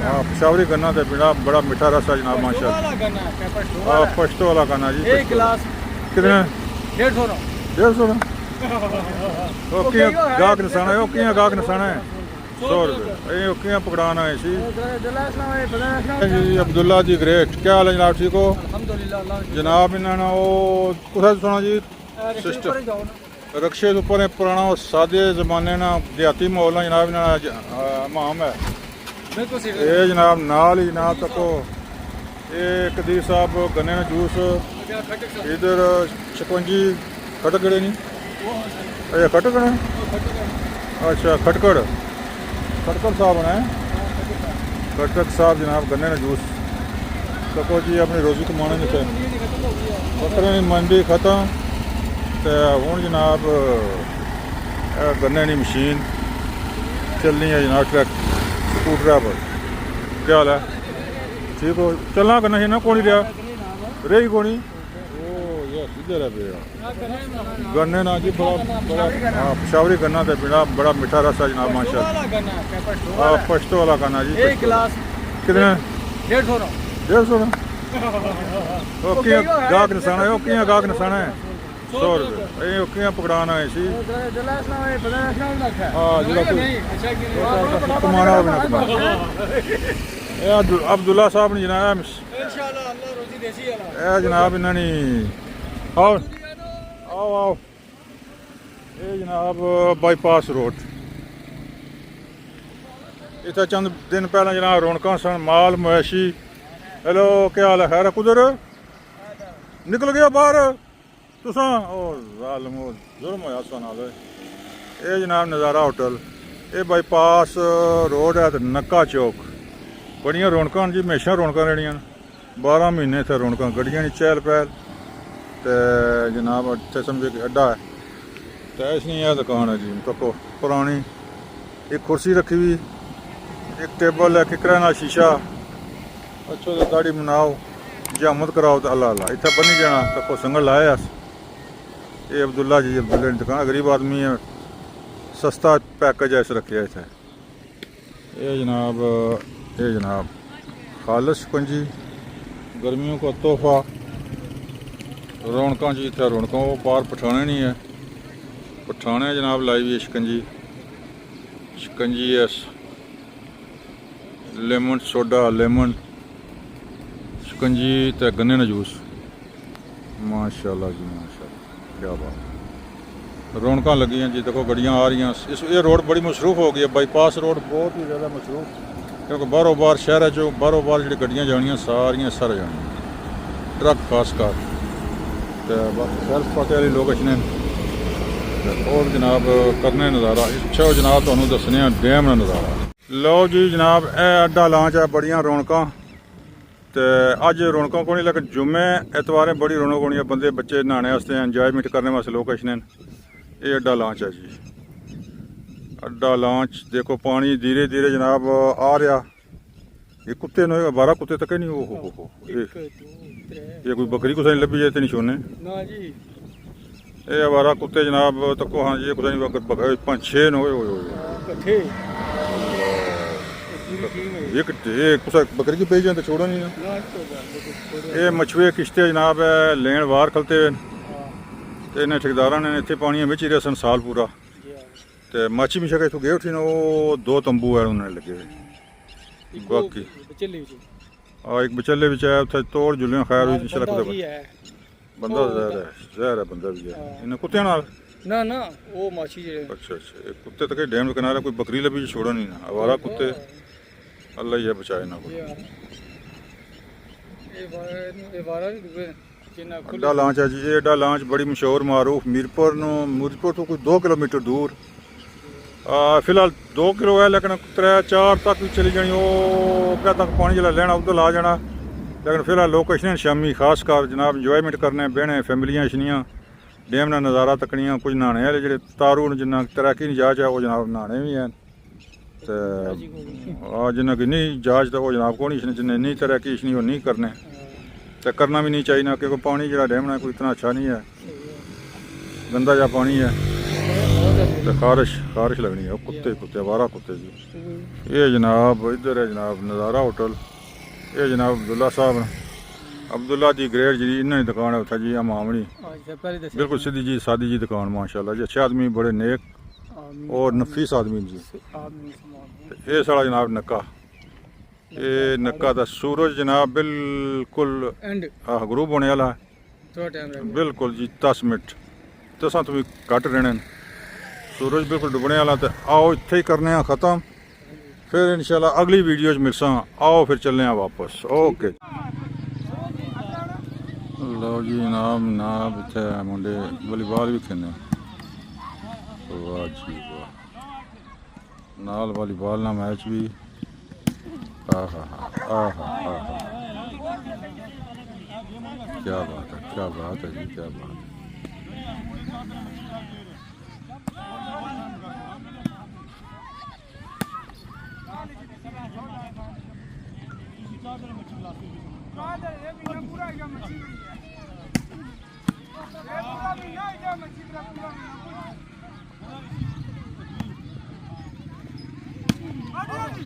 हाँ पिशावरी गन्ना तो बड़ा मीठा रस है जनाब माशाल्लाह। पश्तो वाला गन्ना जी। एक गिलास कितने? 150 150 का। गाहक नसाना है गाहक नसाना है 100 रुपये ये पकड़ाना है सी जी। अब्दुल्ला जी ग्रेट, क्या हाल है जनाब? ठीक हो जनाब? इन्होंने वो कुछ सुना जी सिस्टम रक्शे के उपर पुराना सादे जमाने ना देहाती माहौल जनाब माम है ये जनाब नाल ही जनाब तको ये कदीर साहब गन्ने का जूस इधर 56 खटकड़े नहीं अच्छा खटकड़ अच्छा खटकड़ साहब है खटक साहब जनाब गन्ने का जूस तको जी अपनी रोजी कमाने नहीं थे बकरे की मंडी खत्म तो हूँ जनाब गन्ने की मशीन चलनी है जनाब ट्रक स्कूटर पर। क्या हाल है? ठीक हो? चलना करना ही ना कौन रहा रही कौनी सीधे रह पे गन्ने ना जी बड़ा हाँ पिशावरी गन्ना तो बड़ा मीठा रस है जनाब माशाल्लाह। पश्तो वाला गन्ना जी। एक गिलास कितने? 150 का। गाहक नसाना है गाहक नसाना है 100 रुपये ये पकड़ाना है सी कमाना अब्दुल्ला साहब ने जनाब जनाब इन्होंने आओ आओ आओ ये जनाब बाईपास रोड इतना चंद दिन पहले जनाब रौनक सन माल मवेशी। हेलो क्या हाल है? खैर कुदर निकल गया बाहर तुसा जुर्म होया नाल ये जनाब नज़ारा होटल ये बाईपास रोड है नक्का चौक बड़िया रौनक जी हमेशा रौनक रहनियां 12 महीने इतने रौनक गड्डियां नहीं चहल पहल तो जनाब इतने समझे कि अड्डा है तो इसलिए यह दुकान है जी तको पुरानी एक कुर्सी रखी हुई एक टेबल है किकरा ना शीशा अच्छो तो दाढ़ी बनाओ जहामत कराओ तो अल्लाह अल्लाह इतना बनी जाना तको संगल लाया ये अब्दुल्ला जी अब्दुल्ला की दुकान गरीब आदमी है सस्ता पैकेज ऐसे रखे इतने ये जनाब खालस शिकंजी गर्मियों का तोहफा रौनक जी इतना रौनकों वो पार पठाने नहीं है पठाने जनाब लाई हुई है शिकंजी है लेमन सोडा लेमन शिकंजी तो गन्ने का जूस माशाल्लाह जी माशाल्लाह क्या बात रौनक लगी हैं जी। देखो गड्डियाँ आ रही हैं ये रोड बड़ी मसरूफ हो गई है बाईपास रोड बहुत ही ज़्यादा मसरूफ क्योंकि बारों बार शहर चो बारों बार जी गड्डियाँ जानियाँ सारियाँ सर जानियाँ ट्रक खास कर सेल्फ पते वाली लोकेशन और जनाब करने नज़ारा अच्छा जनाब तुहानूं दस्सने डैम का नज़ारा। लो जी जनाब यह अड्डा लांच है बड़ियां रौनक तो अज रौनकों को नहीं लेकिन जुम्मे एतवारें बड़ी रौनक होनी है बंदे बच्चे नहाने वास्ते इंजॉयमेंट करने वास्ते लोकेशन ये अड्डा लांच है जी। अड्डा लांच देखो पानी धीरे धीरे जनाब आ रहा ये कुत्ते ने 12 कुत्ते तक नहीं हो ये कोई बकरी कुछ नहीं लभी जाए तो नहीं छोड़ने ये 12 कुत्ते जनाब तको हाँ जी कुछ नहीं 5-6 हो बकरी की पेज तो छोड़ो नहीं ये मछुए किश्ते जनाब है लेन वार खलते इन्हें ठेकेदार ने इतने पानी में ही रहे सन साल पूरा तो माची मिशा के इतों गए उठी ना वो 2 तंबू है उन्होंने लगे बाकी एक बचले भी आया उसे तोड़ जुलियां खैर हुई बंदा जहर है बंदा भी है इन्हें कुत्ते नाल ना ना वो माछी अच्छा कुत्ते तक डैम के किनारे कोई बकरी लभी छोड़ो नहीं ना आवारा कुत्ते अल्लाह ही है बचाए ना अड्डा लांच है जी ये अड्डा लांच बड़ी मशहूर मारूफ मीरपुर तो कोई 2 किलोमीटर दूर फिलहाल 2 किलो है लेकिन 3-4 तक भी चली जानी वो तक पानी जला लेना उधर ला जाना लेकिन फिलहाल लोकेशन शामी खास कर जनाब इंजॉयमेंट करने बहने फैमिलियां छनियां डैम का नज़ारा तकनियां कुछ नहाने वाले जो तारू जिन्ना तैराकी नहीं जाच है वो जनाब नहाने भी हैं तो जिन्हें की नहीं जाच तो वो जनाब को नहीं जिन्हें नहीं तैराकी छनी वो नहीं करने तो करना भी नहीं चाहिए ना क्योंकि पानी जो डैम है कोई इतना अच्छा नहीं है गंदा जा पानी है। तो खारिश लगनी है कुत्ते कुत्ते आवारा कुत्ते जी ये जनाब इधर है जनाब नज़ारा होटल ये जनाब अब्दुल्ला साहब अब्दुल्ला जी ग्रेट जी इन्होंने दुकान है उठा जी मामड़ी बिल्कुल सीधी जी सादी जी दुकान माशाल्लाह जी अच्छे आदमी बड़े नेक और नफीस आदमी जी ये सारा जनाब नक्का ये नक्का दा सूरज जनाब बिल्कुल ग्रूप होने वाला है बिल्कुल जी 10 मिनट दसा तुम घट रहने सूरज बिल्कुल डुबने वाला तो आओ इत्थे ही करने ख़त्म फिर इंशाल्लाह अगली वीडियो मिलसा आओ फिर चलने वापस ओके लो जी जनाब जनाब इतने मुंडे वॉलीबॉल भी खेलने वाह जी वाह नाल वॉलीबॉल ना मैच भी आहा आहा आहा क्या बात है जी क्या बात है